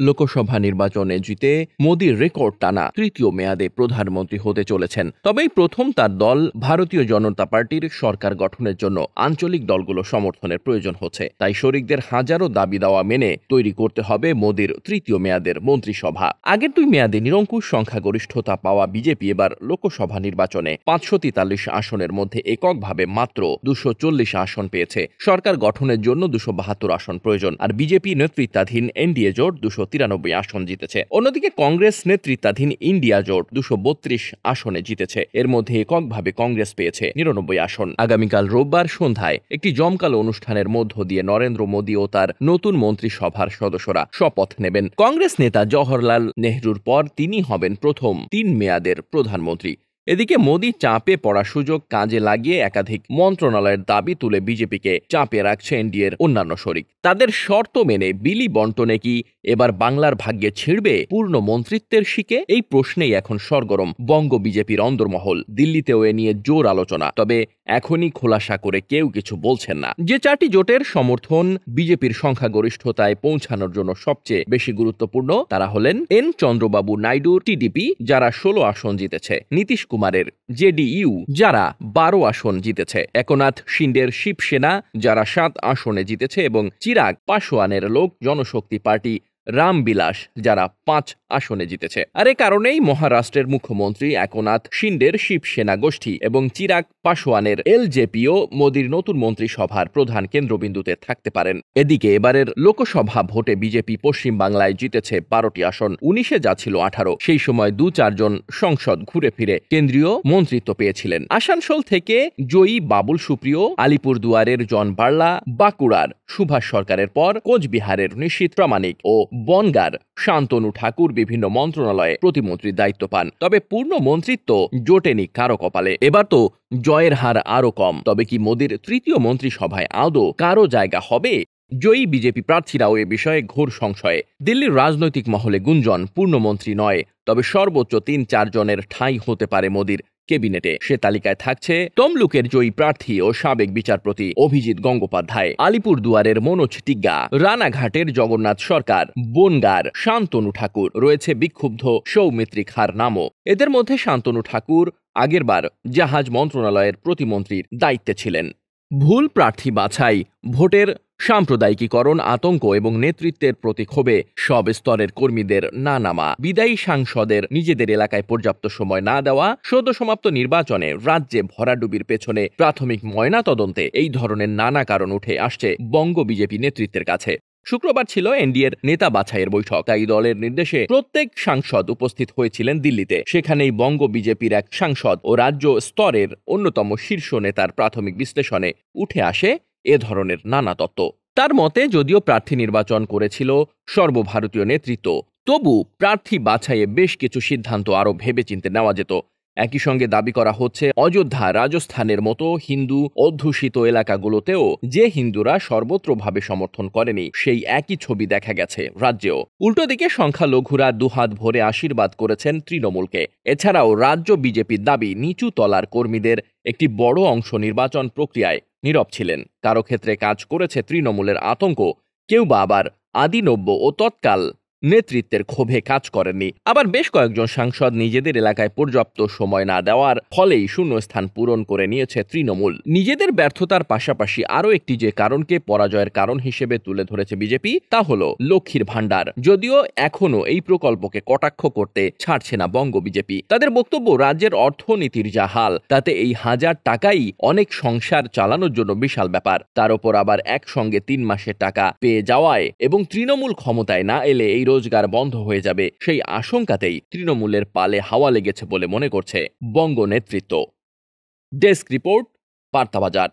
লোকসভা নির্বাচনে জিতে মোদির রেকর্ড টানা তৃতীয় মেয়াদে প্রধানমন্ত্রী হতে চলেছেন। তবেই প্রথম তার দল ভারতীয় জনতা পার্টির সরকার গঠনের জন্য আঞ্চলিক দলগুলো সমর্থনের প্রয়োজন হচ্ছে। তাই শরিকদের হাজারো দাবি দাওয়া মেনে তৈরি করতে হবে মোদির তৃতীয় মেয়াদের মন্ত্রিসভা। আগের 2 মেয়াদে নিরঙ্কুশ সংখ্যাগরিষ্ঠতা পাওয়া বিজেপি এবার লোকসভা নির্বাচনে 543 আসনের মধ্যে এককভাবে মাত্র 240 আসন পেয়েছে। সরকার গঠনের জন্য 272 আসন প্রয়োজন, আর বিজেপি নেতৃত্বাধীন এনডিএ জোট 293 আসন জিতেছে। অন্যদিকে কংগ্রেস নেতৃত্বাধীন ইন্ডিয়া জোট 232 আসনে জিতেছে। এর মধ্যে এককভাবে কংগ্রেস পেয়েছে 99 আসন। আগামীকাল রোববার সন্ধ্যায় একটি জমকালো অনুষ্ঠানের মধ্য দিয়ে নরেন্দ্র মোদী ও তার নতুন মন্ত্রিসভার সদস্যরা শপথ নেবেন। কংগ্রেস নেতা জওহরলাল নেহরুর পর তিনি হবেন প্রথম 3 মেয়াদের প্রধানমন্ত্রী। এদিকে মোদি চাপে পড়া সুযোগ কাজে লাগিয়ে একাধিক মন্ত্রণালয়ের দাবি তুলে বিজেপিকে চাপে রাখছে এনডিএর অন্যান্য শরিক। তাদের শর্ত মেনে বিলি বন্টনে কি এবার বাংলার ভাগ্যে ছিঁড়বে পূর্ণ মন্ত্রিত্বের শিকে? এই প্রশ্নেই এখন সরগরম বঙ্গ বিজেপির অন্দরমহল। দিল্লিতেও এ নিয়ে জোর আলোচনা, তবে এখনই খোলাসা করে কেউ কিছু বলছেন না। যে 4টি জোটের সমর্থন বিজেপির সংখ্যাগরিষ্ঠতায় পৌঁছানোর জন্য সবচেয়ে বেশি গুরুত্বপূর্ণ তারা হলেন এন চন্দ্রবাবু নাইডুর টিডিপি, যারা 16 আসন জিতেছে, নীতিশ কুমারের জেডিইউ, যারা 12 আসন জিতেছে, একনাথ শিন্ডের শিবসেনা, যারা 7 আসনে জিতেছে, এবং চিরাগ পাসোয়ানের লোক জনশক্তি পার্টি রামবিলাস, যারা 5 আসনে জিতেছে। আর এ কারণেই মহারাষ্ট্রের মুখ্যমন্ত্রী একনাথ শিন্ডের শিবসেনা গোষ্ঠী এবং চিরাগ পাসোয়ানের এলজেপিও মোদির নতুন মন্ত্রিসভার প্রধান কেন্দ্রবিন্দুতে থাকতে পারেন। এদিকে এবারের লোকসভা ভোটে বিজেপি পশ্চিম বাংলায় জিতেছে 12টি আসন, 19-এ যা ছিল 18। সেই সময় 2-4 জন সংসদ ঘুরে ফিরে কেন্দ্রীয় মন্ত্রিত্ব পেয়েছিলেন। আসানসোল থেকে জয়ী বাবুল সুপ্রিয়, আলিপুরদুয়ারের জন বার্লা, বাঁকুড়ার সুভাষ সরকারের পর কোচবিহারের নিশীথ প্রামাণিক ও বনগাঁর শান্তনু ঠাকুর বিভিন্ন মন্ত্রণালয়ে প্রতিমন্ত্রীর দায়িত্ব পান। তবে পূর্ণ মন্ত্রিত্ব জোটেনি কারো কপালে। এবার তো জয়ের হার আরো কম। তবে কি মোদির তৃতীয় মন্ত্রিসভায় আদৌ কারো জায়গা হবে? জয়ী বিজেপি প্রার্থীরাও এ বিষয়ে ঘোর সংশয়ে। দিল্লির রাজনৈতিক মহলে গুঞ্জন পূর্ণমন্ত্রী নয়, তবে সর্বোচ্চ 3-4 জনের ঠাঁই হতে পারে মোদির ক্যাবিনেটে। সে তালিকায় থাকছে তমলুকের জয়ী প্রার্থী ও সাবেক বিচারপতি অভিজিৎ গঙ্গোপাধ্যায়, আলিপুরদুয়ারের মনোজ টিগ্গা, রানাঘাটের জগন্নাথ সরকার, বনগাঁর শান্তনু ঠাকুর, রয়েছে বিক্ষুব্ধ সৌমিত্রী খাঁর নামও। এদের মধ্যে শান্তনু ঠাকুর আগেরবার জাহাজ মন্ত্রণালয়ের প্রতিমন্ত্রীর দায়িত্বে ছিলেন। ভুল প্রার্থী বাছাই, ভোটের সাম্প্রদায়িকীকরণ, আতঙ্ক এবং নেতৃত্বের প্রতি ক্ষোভে সব স্তরের কর্মীদের না নামা, বিদায়ী সাংসদের নিজেদের এলাকায় পর্যাপ্ত সময় না দেওয়া, সদ্যসমাপ্ত নির্বাচনে রাজ্যে ভরাডুবির পেছনে প্রাথমিক ময়নাতদন্তে এই ধরনের নানা কারণ উঠে আসছে বঙ্গ বিজেপি নেতৃত্বের কাছে। শুক্রবার ছিল এনডিএর নেতা বাছাইয়ের বৈঠক। তাই দলের নির্দেশে প্রত্যেক সাংসদ উপস্থিত হয়েছিলেন দিল্লিতে। সেখানেই বঙ্গ বিজেপির এক সাংসদ ও রাজ্য স্তরের অন্যতম শীর্ষ নেতার প্রাথমিক বিশ্লেষণে উঠে আসে এ ধরনের নানা তত্ত্ব। তার মতে, যদিও প্রার্থী নির্বাচন করেছিল সর্বভারতীয় নেতৃত্ব, তবু প্রার্থী বাছাইয়ে বেশ কিছু সিদ্ধান্ত আরও ভেবেচিন্তে নেওয়া যেত। একই সঙ্গে দাবি করা হচ্ছে, অযোধ্যা, রাজস্থানের মতো হিন্দু অধ্যুষিত এলাকাগুলোতেও যে হিন্দুরা সর্বত্রভাবে সমর্থন করেনি, সেই একই ছবি দেখা গেছে রাজ্যেও। উল্টো দিকে সংখ্যালঘুরা দুহাত ভরে আশীর্বাদ করেছেন তৃণমূলকে। এছাড়াও রাজ্য বিজেপির দাবি, নিচু তলার কর্মীদের একটি বড় অংশ নির্বাচন প্রক্রিয়ায় নীরব ছিলেন। কারো ক্ষেত্রে কাজ করেছে তৃণমূলের আতঙ্ক, কেউ বা আবার আদিনব্য ও তৎকাল নেতৃত্বের ক্ষোভে কাজ করেননি। আবার বেশ কয়েকজন সাংসদ নিজেদের এলাকায় পর্যাপ্ত সময় না দেওয়ার ফলেই শূন্যস্থান পূরণ করে নিয়েছে তৃণমূল। নিজেদের ব্যর্থতার পাশাপাশি আরও একটি যে কারণকে পরাজয়ের কারণ হিসেবে তুলে ধরেছে বিজেপি, তা হলো লক্ষ্মীর ভাণ্ডার। যদিও এখনো এই প্রকল্পকে কটাক্ষ করতে ছাড়ছে না বঙ্গ বিজেপি। তাদের বক্তব্য, রাজ্যের অর্থনীতির যা হাল, তাতে এই 1000 টাকাই অনেক সংসার চালানোর জন্য বিশাল ব্যাপার। তার উপর আবার একসঙ্গে 3 মাসের টাকা পেয়ে যাওয়ায় এবং তৃণমূল ক্ষমতায় না এলে এই রোজগার বন্ধ হয়ে যাবে, সেই আশঙ্কাতেই তৃণমূলের পালে হাওয়া লেগেছে বলে মনে করছে বঙ্গ নেতৃত্ব। Desk report, বার্তাবাজার।